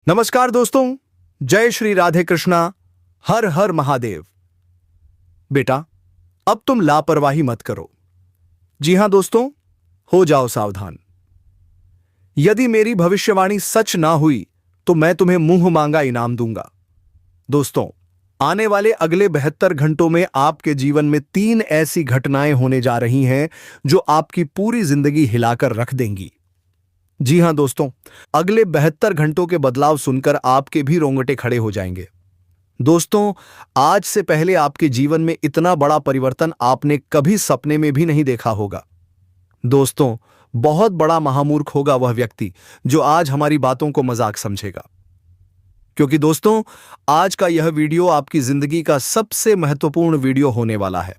नमस्कार दोस्तों, जय श्री राधे कृष्णा। हर हर महादेव। बेटा, अब तुम लापरवाही मत करो। जी हां दोस्तों, हो जाओ सावधान। यदि मेरी भविष्यवाणी सच ना हुई तो मैं तुम्हें मुंह मांगा इनाम दूंगा। दोस्तों, आने वाले अगले 72 घंटों में आपके जीवन में 3 ऐसी घटनाएं होने जा रही हैं जो आपकी पूरी जिंदगी हिलाकर रख देंगी। जी हां दोस्तों, अगले 72 घंटों के बदलाव सुनकर आपके भी रोंगटे खड़े हो जाएंगे। दोस्तों, आज से पहले आपके जीवन में इतना बड़ा परिवर्तन आपने कभी सपने में भी नहीं देखा होगा। दोस्तों, बहुत बड़ा महामूर्ख होगा वह व्यक्ति जो आज हमारी बातों को मजाक समझेगा। क्योंकि दोस्तों, आज का यह वीडियो आपकी जिंदगी का सबसे महत्वपूर्ण वीडियो होने वाला है।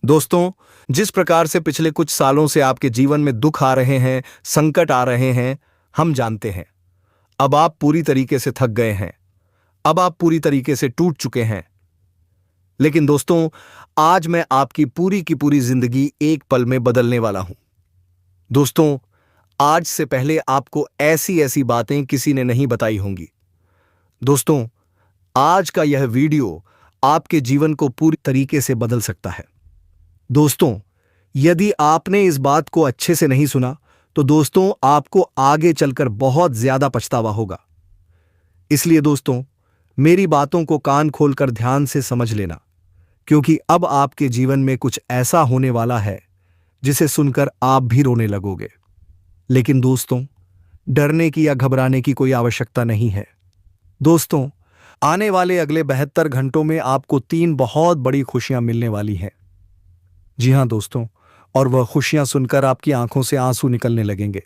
दोस्तों, जिस प्रकार से पिछले कुछ सालों से आपके जीवन में दुख आ रहे हैं, संकट आ रहे हैं, हम जानते हैं। अब आप पूरी तरीके से थक गए हैं, अब आप पूरी तरीके से टूट चुके हैं। लेकिन दोस्तों, आज मैं आपकी पूरी की पूरी जिंदगी एक पल में बदलने वाला हूं। दोस्तों, आज से पहले आपको ऐसी ऐसी बातें किसी ने नहीं बताई होंगी। दोस्तों, आज का यह वीडियो आपके जीवन को पूरी तरीके से बदल सकता है। दोस्तों, यदि आपने इस बात को अच्छे से नहीं सुना तो दोस्तों, आपको आगे चलकर बहुत ज्यादा पछतावा होगा। इसलिए दोस्तों, मेरी बातों को कान खोलकर ध्यान से समझ लेना, क्योंकि अब आपके जीवन में कुछ ऐसा होने वाला है जिसे सुनकर आप भी रोने लगोगे। लेकिन दोस्तों, डरने की या घबराने की कोई आवश्यकता नहीं है। दोस्तों, आने वाले अगले 72 घंटों में आपको 3 बहुत बड़ी खुशियां मिलने वाली हैं। जी हां दोस्तों, और वह खुशियां सुनकर आपकी आंखों से आंसू निकलने लगेंगे।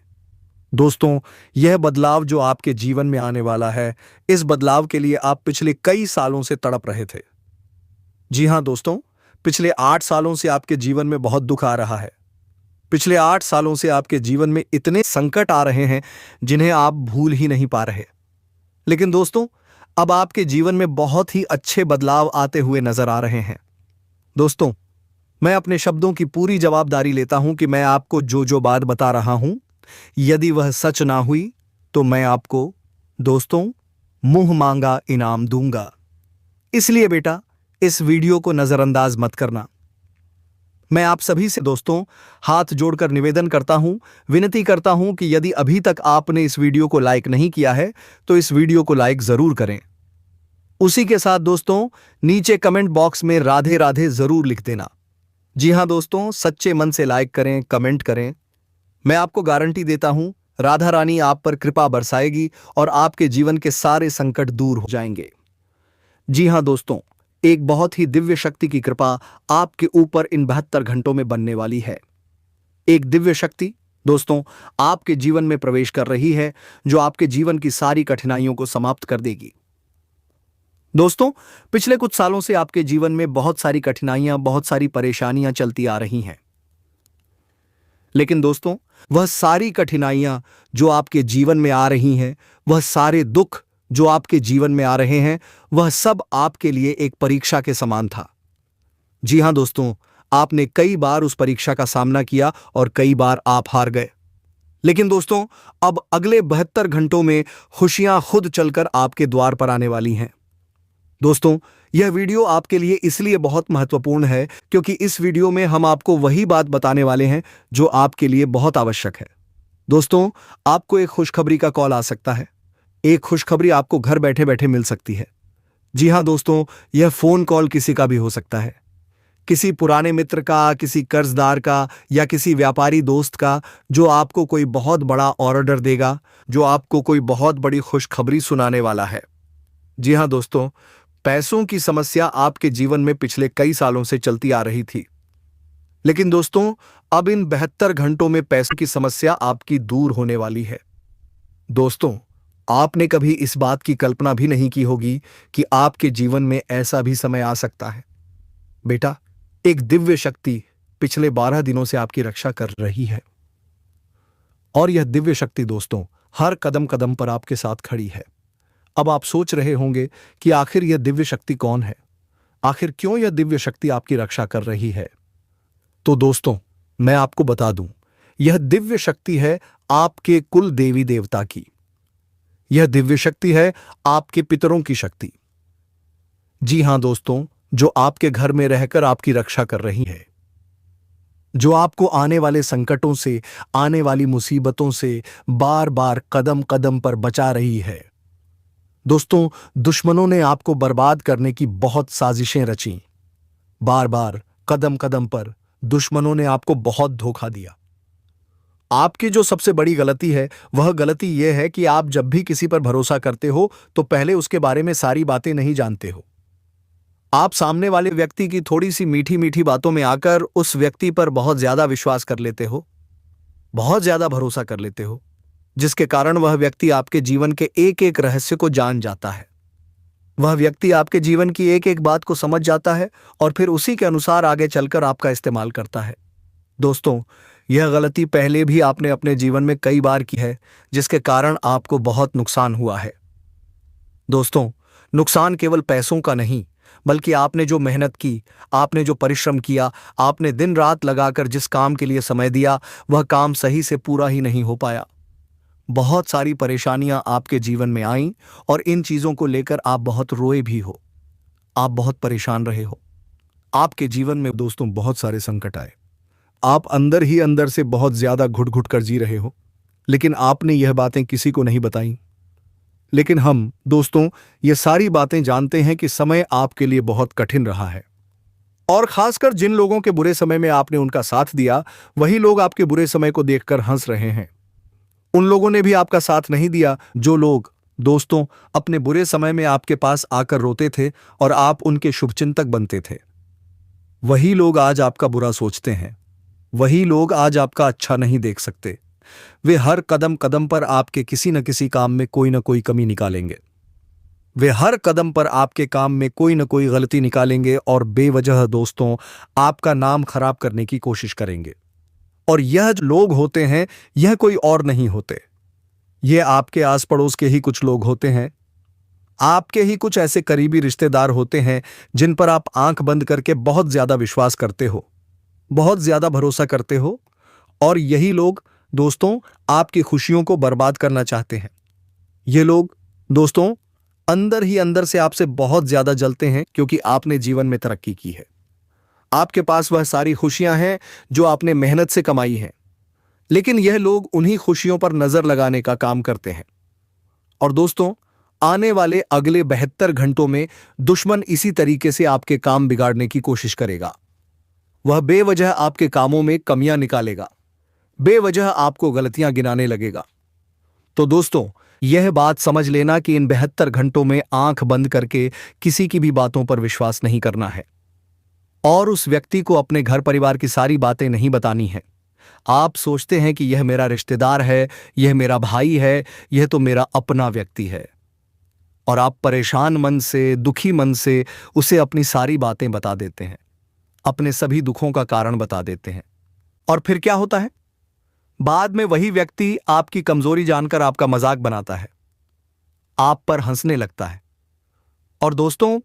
दोस्तों, यह बदलाव जो आपके जीवन में आने वाला है, इस बदलाव के लिए आप पिछले कई सालों से तड़प रहे थे। जी हां दोस्तों, पिछले 8 सालों से आपके जीवन में बहुत दुख आ रहा है। पिछले 8 सालों से आपके जीवन में इतने संकट आ रहे हैं जिन्हें आप भूल ही नहीं पा रहे। लेकिन दोस्तों, अब आपके जीवन में बहुत ही अच्छे बदलाव आते हुए नजर आ रहे हैं। दोस्तों, मैं अपने शब्दों की पूरी जवाबदारी लेता हूं कि मैं आपको जो जो बात बता रहा हूं, यदि वह सच ना हुई तो मैं आपको दोस्तों मुंह मांगा इनाम दूंगा। इसलिए बेटा, इस वीडियो को नजरअंदाज मत करना। मैं आप सभी से दोस्तों हाथ जोड़कर निवेदन करता हूं, विनती करता हूं कि यदि अभी तक आपने इस वीडियो को लाइक नहीं किया है तो इस वीडियो को लाइक जरूर करें। उसी के साथ दोस्तों, नीचे कमेंट बॉक्स में राधे राधे जरूर लिख देना। जी हां दोस्तों, सच्चे मन से लाइक करें, कमेंट करें। मैं आपको गारंटी देता हूं, राधा रानी आप पर कृपा बरसाएगी और आपके जीवन के सारे संकट दूर हो जाएंगे। जी हां दोस्तों, एक बहुत ही दिव्य शक्ति की कृपा आपके ऊपर इन 72 घंटों में बनने वाली है। एक दिव्य शक्ति दोस्तों आपके जीवन में प्रवेश कर रही है जो आपके जीवन की सारी कठिनाइयों को समाप्त कर देगी। दोस्तों, पिछले कुछ सालों से आपके जीवन में बहुत सारी कठिनाइयां, बहुत सारी परेशानियां चलती आ रही हैं। लेकिन दोस्तों, वह सारी कठिनाइयां जो आपके जीवन में आ रही हैं, वह सारे दुख जो आपके जीवन में आ रहे हैं, वह सब आपके लिए एक परीक्षा के समान था। जी हां दोस्तों, आपने कई बार उस परीक्षा का सामना किया और कई बार आप हार गए। लेकिन दोस्तों, अब अगले 72 घंटों में खुशियां खुद चलकर आपके द्वार पर आने वाली हैं। दोस्तों, यह वीडियो आपके लिए इसलिए बहुत महत्वपूर्ण है क्योंकि इस वीडियो में हम आपको वही बात बताने वाले हैं जो आपके लिए बहुत आवश्यक है। दोस्तों, आपको एक खुशखबरी का कॉल आ सकता है। एक खुशखबरी आपको घर बैठे बैठे मिल सकती है। जी हां दोस्तों, यह फोन कॉल किसी का भी हो सकता है। किसी पुराने मित्र का, किसी कर्जदार का या किसी व्यापारी दोस्त का, जो आपको कोई बहुत बड़ा ऑर्डर देगा, जो आपको कोई बहुत बड़ी खुशखबरी सुनाने वाला है। जी हां दोस्तों, पैसों की समस्या आपके जीवन में पिछले कई सालों से चलती आ रही थी। लेकिन दोस्तों, अब इन 72 घंटों में पैसों की समस्या आपकी दूर होने वाली है। दोस्तों, आपने कभी इस बात की कल्पना भी नहीं की होगी कि आपके जीवन में ऐसा भी समय आ सकता है। बेटा, एक दिव्य शक्ति पिछले 12 दिनों से आपकी रक्षा कर रही है। और यह दिव्य शक्ति दोस्तों हर कदम कदम पर आपके साथ खड़ी है। अब आप सोच रहे होंगे कि आखिर यह दिव्य शक्ति कौन है, आखिर क्यों यह दिव्य शक्ति आपकी रक्षा कर रही है। तो दोस्तों, मैं आपको बता दूं, यह दिव्य शक्ति है आपके कुल देवी देवता की। यह दिव्य शक्ति है आपके पितरों की शक्ति। जी हां दोस्तों, जो आपके घर में रहकर आपकी रक्षा कर रही है, जो आपको आने वाले संकटों से, आने वाली मुसीबतों से बार बार कदम कदम पर बचा रही है। दोस्तों, दुश्मनों ने आपको बर्बाद करने की बहुत साजिशें रची। बार बार कदम कदम पर दुश्मनों ने आपको बहुत धोखा दिया। आपकी जो सबसे बड़ी गलती है, वह गलती यह है कि आप जब भी किसी पर भरोसा करते हो तो पहले उसके बारे में सारी बातें नहीं जानते हो। आप सामने वाले व्यक्ति की थोड़ी सी मीठी मीठी बातों में आकर उस व्यक्ति पर बहुत ज्यादा विश्वास कर लेते हो, बहुत ज्यादा भरोसा कर लेते हो, जिसके कारण वह व्यक्ति आपके जीवन के एक एक रहस्य को जान जाता है। वह व्यक्ति आपके जीवन की एक एक बात को समझ जाता है और फिर उसी के अनुसार आगे चलकर आपका इस्तेमाल करता है। दोस्तों, यह गलती पहले भी आपने अपने जीवन में कई बार की है, जिसके कारण आपको बहुत नुकसान हुआ है। दोस्तों, नुकसान केवल पैसों का नहीं, बल्कि आपने जो मेहनत की, आपने जो परिश्रम किया, आपने दिन रात लगाकर जिस काम के लिए समय दिया, वह काम सही से पूरा ही नहीं हो पाया। बहुत सारी परेशानियां आपके जीवन में आईं और इन चीजों को लेकर आप बहुत रोए भी हो, आप बहुत परेशान रहे हो। आपके जीवन में दोस्तों बहुत सारे संकट आए, आप अंदर ही अंदर से बहुत ज्यादा घुट घुट कर जी रहे हो, लेकिन आपने यह बातें किसी को नहीं बताई। लेकिन हम दोस्तों ये सारी बातें जानते हैं कि समय आपके लिए बहुत कठिन रहा है, और खासकर जिन लोगों के बुरे समय में आपने उनका साथ दिया, वही लोग आपके बुरे समय को देखकर हंस रहे हैं। उन लोगों ने भी आपका साथ नहीं दिया जो लोग दोस्तों अपने बुरे समय में आपके पास आकर रोते थे और आप उनके शुभचिंतक बनते थे। वही लोग आज आपका बुरा सोचते हैं, वही लोग आज आपका अच्छा नहीं देख सकते। वे हर कदम कदम पर आपके किसी न किसी काम में कोई न कोई कमी निकालेंगे। वे हर कदम पर आपके काम में कोई न कोई गलती निकालेंगे और बेवजह दोस्तों आपका नाम खराब करने की कोशिश करेंगे। और यह जो लोग होते हैं, यह कोई और नहीं होते, यह आपके आस पड़ोस के ही कुछ लोग होते हैं। आपके ही कुछ ऐसे करीबी रिश्तेदार होते हैं जिन पर आप आंख बंद करके बहुत ज्यादा विश्वास करते हो, बहुत ज्यादा भरोसा करते हो, और यही लोग दोस्तों आपकी खुशियों को बर्बाद करना चाहते हैं। ये लोग दोस्तों अंदर ही अंदर से आपसे बहुत ज्यादा जलते हैं, क्योंकि आपने जीवन में तरक्की की है। आपके पास वह सारी खुशियां हैं जो आपने मेहनत से कमाई हैं, लेकिन यह लोग उन्हीं खुशियों पर नजर लगाने का काम करते हैं। और दोस्तों, आने वाले अगले 72 घंटों में दुश्मन इसी तरीके से आपके काम बिगाड़ने की कोशिश करेगा। वह बेवजह आपके कामों में कमियां निकालेगा, बेवजह आपको गलतियां गिनाने लगेगा। तो दोस्तों, यह बात समझ लेना कि इन 72 घंटों में आंख बंद करके किसी की भी बातों पर विश्वास नहीं करना है, और उस व्यक्ति को अपने घर परिवार की सारी बातें नहीं बतानी है। आप सोचते हैं कि यह मेरा रिश्तेदार है, यह मेरा भाई है, यह तो मेरा अपना व्यक्ति है, और आप परेशान मन से, दुखी मन से उसे अपनी सारी बातें बता देते हैं, अपने सभी दुखों का कारण बता देते हैं। और फिर क्या होता है? बाद में वही व्यक्ति आपकी कमजोरी जानकर आपका मजाक बनाता है, आप पर हंसने लगता है। और दोस्तों,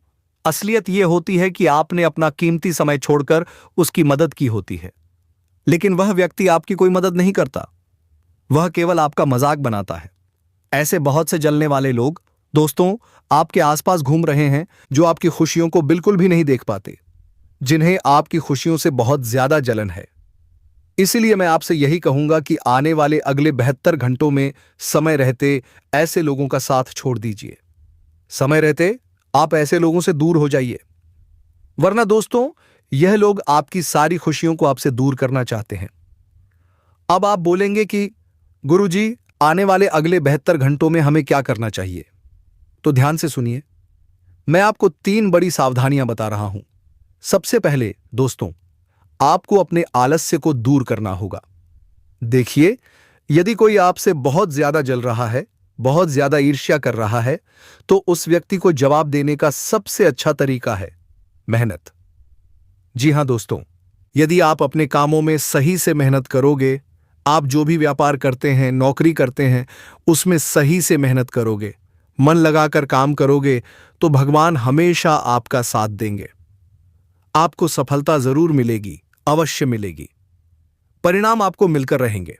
असलियत यह होती है कि आपने अपना कीमती समय छोड़कर उसकी मदद की होती है, लेकिन वह व्यक्ति आपकी कोई मदद नहीं करता, वह केवल आपका मजाक बनाता है। ऐसे बहुत से जलने वाले लोग दोस्तों आपके आसपास घूम रहे हैं, जो आपकी खुशियों को बिल्कुल भी नहीं देख पाते, जिन्हें आपकी खुशियों से बहुत ज्यादा जलन है। इसीलिए मैं आपसे यही कहूंगा कि आने वाले अगले 72 घंटों में समय रहते ऐसे लोगों का साथ छोड़ दीजिए। समय रहते आप ऐसे लोगों से दूर हो जाइए, वरना दोस्तों यह लोग आपकी सारी खुशियों को आपसे दूर करना चाहते हैं। अब आप बोलेंगे कि गुरुजी, आने वाले अगले 72 घंटों में हमें क्या करना चाहिए? तो ध्यान से सुनिए, मैं आपको 3 बड़ी सावधानियां बता रहा हूं। सबसे पहले दोस्तों, आपको अपने आलस्य को दूर करना होगा। देखिए, यदि कोई आपसे बहुत ज्यादा जल रहा है, बहुत ज्यादा ईर्ष्या कर रहा है, तो उस व्यक्ति को जवाब देने का सबसे अच्छा तरीका है मेहनत। जी हां दोस्तों, यदि आप अपने कामों में सही से मेहनत करोगे, आप जो भी व्यापार करते हैं, नौकरी करते हैं, उसमें सही से मेहनत करोगे, मन लगाकर काम करोगे, तो भगवान हमेशा आपका साथ देंगे। आपको सफलता जरूर मिलेगी, अवश्य मिलेगी। परिणाम आपको मिलकर रहेंगे,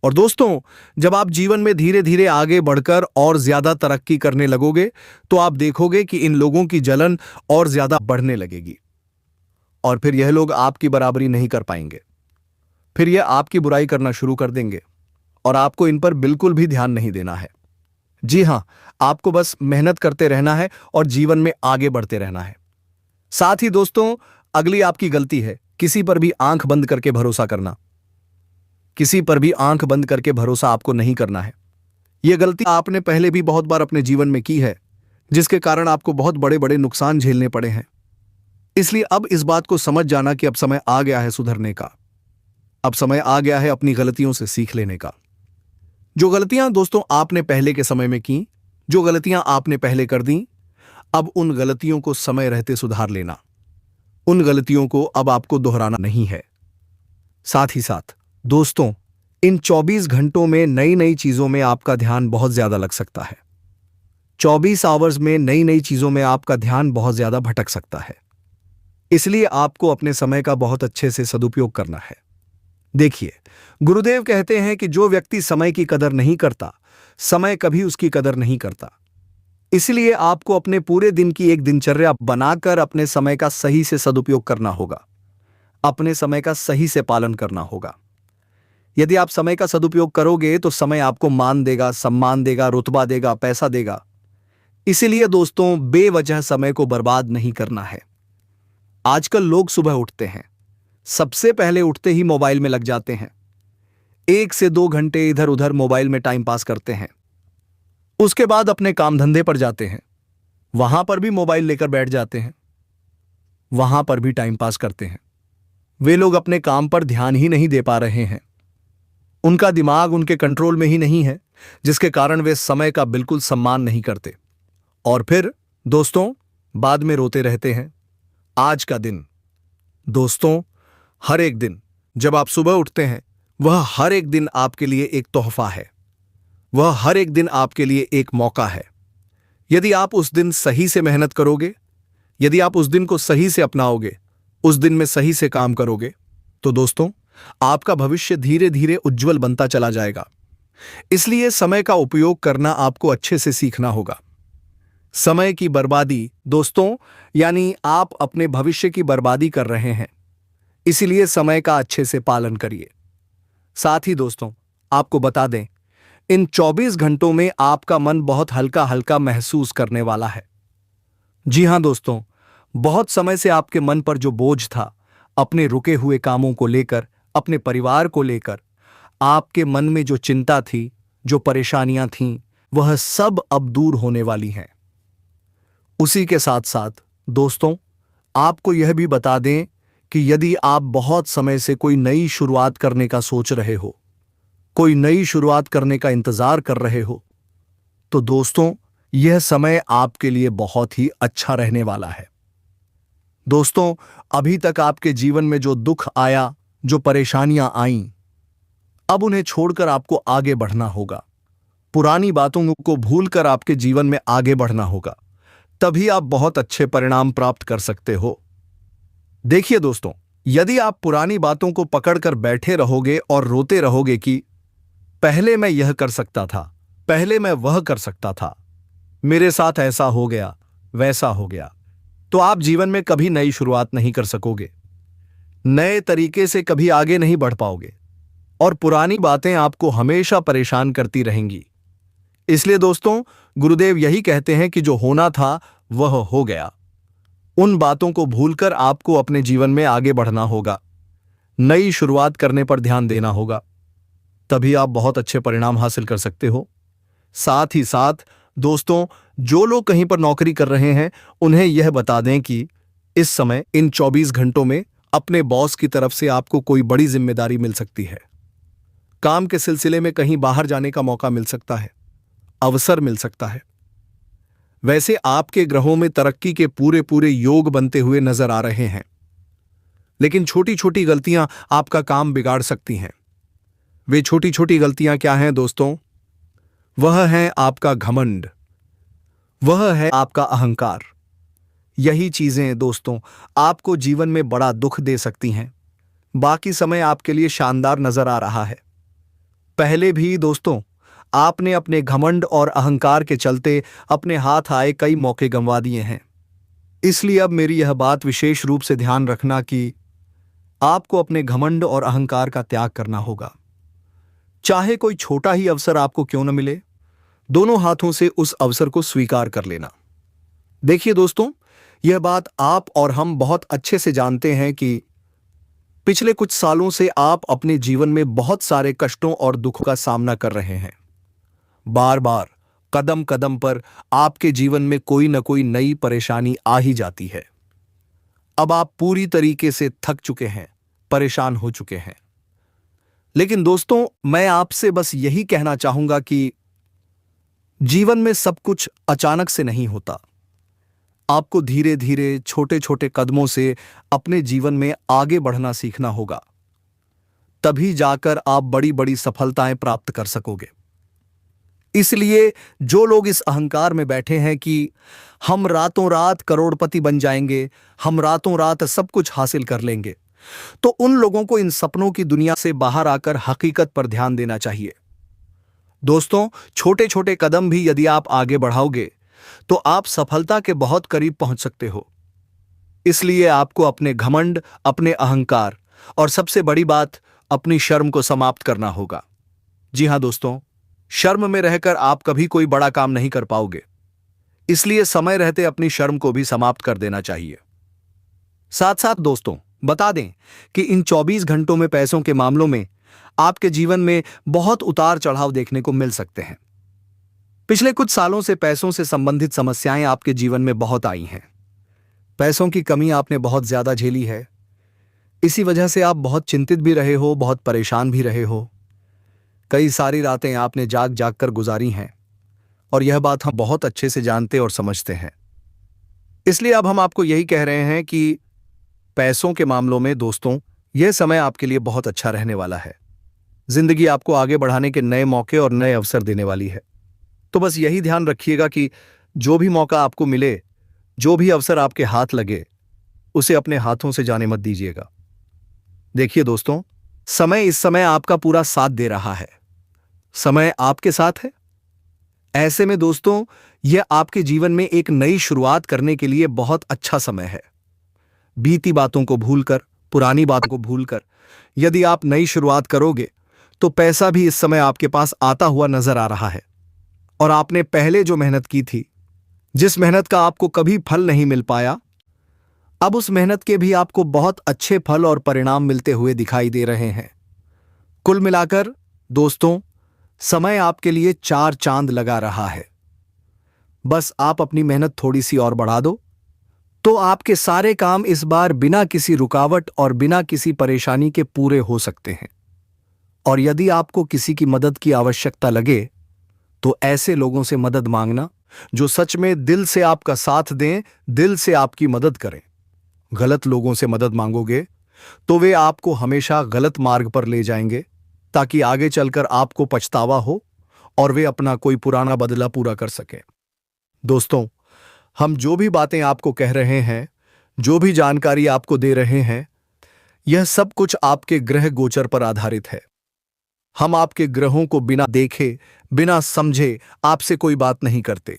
और दोस्तों, जब आप जीवन में धीरे धीरे आगे बढ़कर और ज्यादा तरक्की करने लगोगे तो आप देखोगे कि इन लोगों की जलन और ज्यादा बढ़ने लगेगी और फिर यह लोग आपकी बराबरी नहीं कर पाएंगे। फिर यह आपकी बुराई करना शुरू कर देंगे और आपको इन पर बिल्कुल भी ध्यान नहीं देना है। जी हां, आपको बस मेहनत करते रहना है और जीवन में आगे बढ़ते रहना है। साथ ही दोस्तों, अगली आपकी गलती है किसी पर भी आंख बंद करके भरोसा करना। किसी पर भी आंख बंद करके भरोसा आपको नहीं करना है। यह गलती आपने पहले भी बहुत बार अपने जीवन में की है, जिसके कारण आपको बहुत बड़े बड़े नुकसान झेलने पड़े हैं। इसलिए अब इस बात को समझ जाना कि अब समय आ गया है सुधरने का। अब समय आ गया है अपनी गलतियों से सीख लेने का। जो गलतियां दोस्तों आपने पहले के समय में की, जो गलतियां आपने पहले कर दी, अब उन गलतियों को समय रहते सुधार लेना। उन गलतियों को अब आपको दोहराना नहीं है। साथ ही साथ दोस्तों, इन 24 घंटों में नई नई चीजों में आपका ध्यान बहुत ज्यादा लग सकता है। 24 आवर्स में नई नई चीजों में आपका ध्यान बहुत ज्यादा भटक सकता है। इसलिए आपको अपने समय का बहुत अच्छे से सदुपयोग करना है। देखिए, गुरुदेव कहते हैं कि जो व्यक्ति समय की कदर नहीं करता, समय कभी उसकी कदर नहीं करता। इसलिए आपको अपने पूरे दिन की एक दिनचर्या बनाकर अपने समय का सही से सदुपयोग करना होगा। अपने समय का सही से पालन करना होगा। यदि आप समय का सदुपयोग करोगे तो समय आपको मान देगा, सम्मान देगा, रुतबा देगा, पैसा देगा। इसीलिए दोस्तों, बेवजह समय को बर्बाद नहीं करना है। आजकल लोग सुबह उठते हैं, सबसे पहले उठते ही मोबाइल में लग जाते हैं। 1 से 2 घंटे इधर उधर मोबाइल में टाइम पास करते हैं। उसके बाद अपने काम धंधे पर जाते हैं, वहां पर भी मोबाइल लेकर बैठ जाते हैं, वहां पर भी टाइम पास करते हैं। वे लोग अपने काम पर ध्यान ही नहीं दे पा रहे हैं। उनका दिमाग उनके कंट्रोल में ही नहीं है, जिसके कारण वे समय का बिल्कुल सम्मान नहीं करते और फिर दोस्तों बाद में रोते रहते हैं। आज का दिन दोस्तों, हर एक दिन जब आप सुबह उठते हैं, वह हर एक दिन आपके लिए एक तोहफा है। वह हर एक दिन आपके लिए एक मौका है। यदि आप उस दिन सही से मेहनत करोगे, यदि आप उस दिन को सही से अपनाओगे, उस दिन में सही से काम करोगे, तो दोस्तों आपका भविष्य धीरे धीरे उज्जवल बनता चला जाएगा। इसलिए समय का उपयोग करना आपको अच्छे से सीखना होगा। समय की बर्बादी दोस्तों, यानी आप अपने भविष्य की बर्बादी कर रहे हैं। इसीलिए समय का अच्छे से पालन करिए। साथ ही दोस्तों, आपको बता दें, इन 24 घंटों में आपका मन बहुत हल्का हल्का महसूस करने वाला है। जी हां दोस्तों, बहुत समय से आपके मन पर जो बोझ था, अपने रुके हुए कामों को लेकर, अपने परिवार को लेकर, आपके मन में जो चिंता थी, जो परेशानियां थीं, वह सब अब दूर होने वाली हैं। उसी के साथ साथ दोस्तों, आपको यह भी बता दें कि यदि आप बहुत समय से कोई नई शुरुआत करने का सोच रहे हो, कोई नई शुरुआत करने का इंतजार कर रहे हो, तो दोस्तों यह समय आपके लिए बहुत ही अच्छा रहने वाला है। दोस्तों, अभी तक आपके जीवन में जो दुख आया, जो परेशानियां आईं, अब उन्हें छोड़कर आपको आगे बढ़ना होगा। पुरानी बातों को भूलकर आपके जीवन में आगे बढ़ना होगा। तभी आप बहुत अच्छे परिणाम प्राप्त कर सकते हो। देखिए दोस्तों, यदि आप पुरानी बातों को पकड़कर बैठे रहोगे और रोते रहोगे कि पहले मैं यह कर सकता था, पहले मैं वह कर सकता था, मेरे साथ ऐसा हो गया, वैसा हो गया, तो आप जीवन में कभी नई शुरुआत नहीं कर सकोगे, नए तरीके से कभी आगे नहीं बढ़ पाओगे और पुरानी बातें आपको हमेशा परेशान करती रहेंगी। इसलिए दोस्तों, गुरुदेव यही कहते हैं कि जो होना था वह हो गया। उन बातों को भूलकर आपको अपने जीवन में आगे बढ़ना होगा, नई शुरुआत करने पर ध्यान देना होगा। तभी आप बहुत अच्छे परिणाम हासिल कर सकते हो। साथ ही साथ दोस्तों, जो लोग कहीं पर नौकरी कर रहे हैं, उन्हें यह बता दें कि इस समय इन 24 घंटों में अपने बॉस की तरफ से आपको कोई बड़ी जिम्मेदारी मिल सकती है। काम के सिलसिले में कहीं बाहर जाने का मौका मिल सकता है, अवसर मिल सकता है। वैसे आपके ग्रहों में तरक्की के पूरे पूरे योग बनते हुए नजर आ रहे हैं, लेकिन छोटी छोटी गलतियां आपका काम बिगाड़ सकती हैं। वे छोटी छोटी गलतियां क्या हैं दोस्तों? वह है आपका घमंड, वह है आपका अहंकार। यही चीजें दोस्तों आपको जीवन में बड़ा दुख दे सकती हैं। बाकी समय आपके लिए शानदार नजर आ रहा है। पहले भी दोस्तों आपने अपने घमंड और अहंकार के चलते अपने हाथ आए कई मौके गंवा दिए हैं। इसलिए अब मेरी यह बात विशेष रूप से ध्यान रखना कि आपको अपने घमंड और अहंकार का त्याग करना होगा। चाहे कोई छोटा ही अवसर आपको क्यों न मिले, दोनों हाथों से उस अवसर को स्वीकार कर लेना। देखिए दोस्तों, यह बात आप और हम बहुत अच्छे से जानते हैं कि पिछले कुछ सालों से आप अपने जीवन में बहुत सारे कष्टों और दुखों का सामना कर रहे हैं। बार बार कदम कदम पर आपके जीवन में कोई न कोई नई परेशानी आ ही जाती है। अब आप पूरी तरीके से थक चुके हैं, परेशान हो चुके हैं। लेकिन दोस्तों, मैं आपसे बस यही कहना चाहूंगा कि जीवन में सब कुछ अचानक से नहीं होता। आपको धीरे धीरे छोटे छोटे कदमों से अपने जीवन में आगे बढ़ना सीखना होगा। तभी जाकर आप बड़ी बड़ी सफलताएं प्राप्त कर सकोगे। इसलिए जो लोग इस अहंकार में बैठे हैं कि हम रातों रात करोड़पति बन जाएंगे, हम रातों रात सब कुछ हासिल कर लेंगे, तो उन लोगों को इन सपनों की दुनिया से बाहर आकर हकीकत पर ध्यान देना चाहिए। दोस्तों, छोटे छोटे कदम भी यदि आप आगे बढ़ाओगे तो आप सफलता के बहुत करीब पहुंच सकते हो। इसलिए आपको अपने घमंड, अपने अहंकार और सबसे बड़ी बात अपनी शर्म को समाप्त करना होगा। जी हां दोस्तों, शर्म में रहकर आप कभी कोई बड़ा काम नहीं कर पाओगे। इसलिए समय रहते अपनी शर्म को भी समाप्त कर देना चाहिए। साथ साथ दोस्तों, बता दें कि इन 24 घंटों में पैसों के मामलों में आपके जीवन में बहुत उतार चढ़ाव देखने को मिल सकते हैं। पिछले कुछ सालों से पैसों से संबंधित समस्याएं आपके जीवन में बहुत आई हैं। पैसों की कमी आपने बहुत ज्यादा झेली है। इसी वजह से आप बहुत चिंतित भी रहे हो, बहुत परेशान भी रहे हो। कई सारी रातें आपने जाग जाग कर गुजारी हैं और यह बात हम बहुत अच्छे से जानते और समझते हैं। इसलिए अब हम आपको यही कह रहे हैं कि पैसों के मामलों में दोस्तों, यह समय आपके लिए बहुत अच्छा रहने वाला है। जिंदगी आपको आगे बढ़ाने के नए मौके और नए अवसर देने वाली है। तो बस यही ध्यान रखिएगा कि जो भी मौका आपको मिले, जो भी अवसर आपके हाथ लगे, उसे अपने हाथों से जाने मत दीजिएगा। देखिए दोस्तों, समय इस समय आपका पूरा साथ दे रहा है। समय आपके साथ है। ऐसे में दोस्तों, यह आपके जीवन में एक नई शुरुआत करने के लिए बहुत अच्छा समय है। बीती बातों को भूलकर, पुरानी बातों को भूलकर यदि आप नई शुरुआत करोगे तो पैसा भी इस समय आपके पास आता हुआ नजर आ रहा है। और आपने पहले जो मेहनत की थी, जिस मेहनत का आपको कभी फल नहीं मिल पाया, अब उस मेहनत के भी आपको बहुत अच्छे फल और परिणाम मिलते हुए दिखाई दे रहे हैं। कुल मिलाकर दोस्तों, समय आपके लिए 4 चांद लगा रहा है। बस आप अपनी मेहनत थोड़ी सी और बढ़ा दो तो आपके सारे काम इस बार बिना किसी रुकावट और बिना किसी परेशानी के पूरे हो सकते हैं। और यदि आपको किसी की मदद की आवश्यकता लगे तो ऐसे लोगों से मदद मांगना जो सच में दिल से आपका साथ दें, दिल से आपकी मदद करें। गलत लोगों से मदद मांगोगे तो वे आपको हमेशा गलत मार्ग पर ले जाएंगे, ताकि आगे चलकर आपको पछतावा हो और वे अपना कोई पुराना बदला पूरा कर सकें। दोस्तों, हम जो भी बातें आपको कह रहे हैं, जो भी जानकारी आपको दे रहे हैं, यह सब कुछ आपके ग्रह गोचर पर आधारित है। हम आपके ग्रहों को बिना देखे, बिना समझे आपसे कोई बात नहीं करते।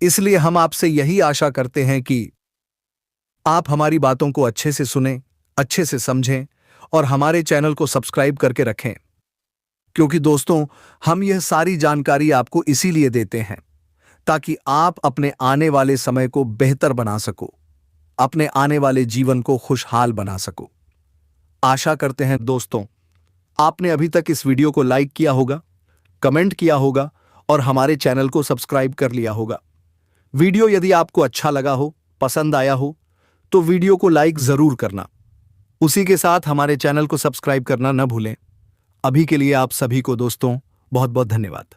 इसलिए हम आपसे यही आशा करते हैं कि आप हमारी बातों को अच्छे से सुनें, अच्छे से समझें और हमारे चैनल को सब्सक्राइब करके रखें। क्योंकि दोस्तों, हम यह सारी जानकारी आपको इसीलिए देते हैं ताकि आप अपने आने वाले समय को बेहतर बना सको, अपने आने वाले जीवन को खुशहाल बना सको। आशा करते हैं दोस्तों, आपने अभी तक इस वीडियो को लाइक किया होगा, कमेंट किया होगा और हमारे चैनल को सब्सक्राइब कर लिया होगा। वीडियो यदि आपको अच्छा लगा हो, पसंद आया हो, तो वीडियो को लाइक जरूर करना। उसी के साथ हमारे चैनल को सब्सक्राइब करना न भूलें। अभी के लिए आप सभी को दोस्तों बहुत बहुत धन्यवाद।